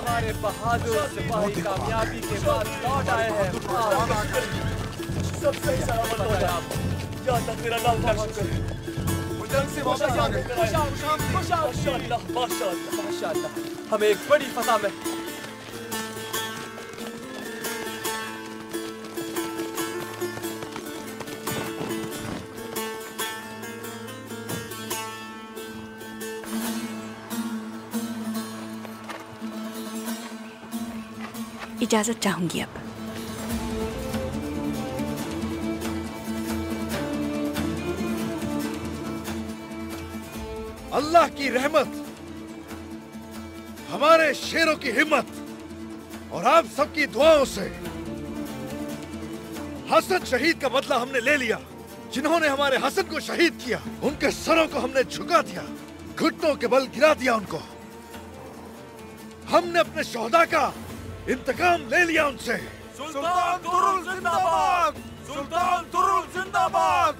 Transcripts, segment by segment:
हमारे बहादुर सिपाही कामयाबी के बाद लौट आए हैं। सब सही सलामत लौट आए। या अल्लाह तेरा लाख लाख शुक्र। जंग से वापस आ गए। माशाअल्लाह माशाअल्लाह माशाअल्लाह। हमें एक बड़ी फतह में इजाजत चाहूंगी अब। अल्लाह की रहमत, हमारे शेरों की हिम्मत और आप सबकी दुआओं से हसन शहीद का बदला हमने ले लिया। जिन्होंने हमारे हसन को शहीद किया, उनके सरों को हमने झुका दिया, घुटनों के बल गिरा दिया उनको। हमने अपने शोहदा का इंतकाम ले लिया उनसे। सुल्तान तुरुल जिंदाबाद! सुल्तान तुरुल जिंदाबाद!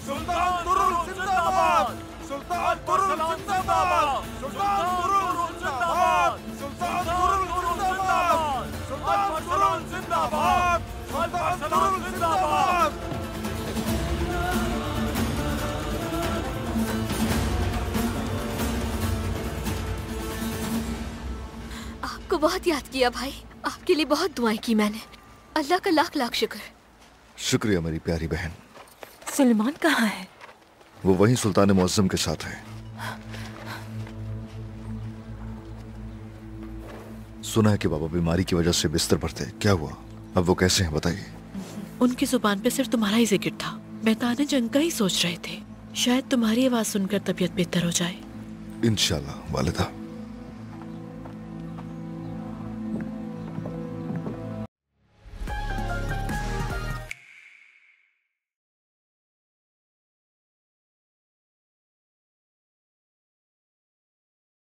सुल्तान तुरुल जिंदाबाद! सुल्तान तुरुल जिंदाबाद! सुल्तान तुरुल जिंदाबाद! सुल्तान तुरुल जिंदाबाद! सुल्तान तुरुल जिंदाबाद! सुल्तान तुरुल जिंदाबाद! आपको बहुत याद किया भाई, आपके लिए बहुत दुआएं की मैंने। अल्लाह का लाख लाख शुक्र। शुक्रिया मेरी प्यारी बहन। सुलेमान कहाँ है? वो वहीं सुल्तान मुअज्जम के साथ है। सुना है कि बाबा बीमारी की वजह से बिस्तर पर थे। क्या हुआ? अब वो कैसे हैं बताइए। उनकी जुबान पे सिर्फ तुम्हारा ही जिक्र था। मैदान जंग का ही सोच रहे थे। शायद तुम्हारी आवाज सुनकर तबीयत बेहतर हो जाए। इंशाल्लाह वालिदा।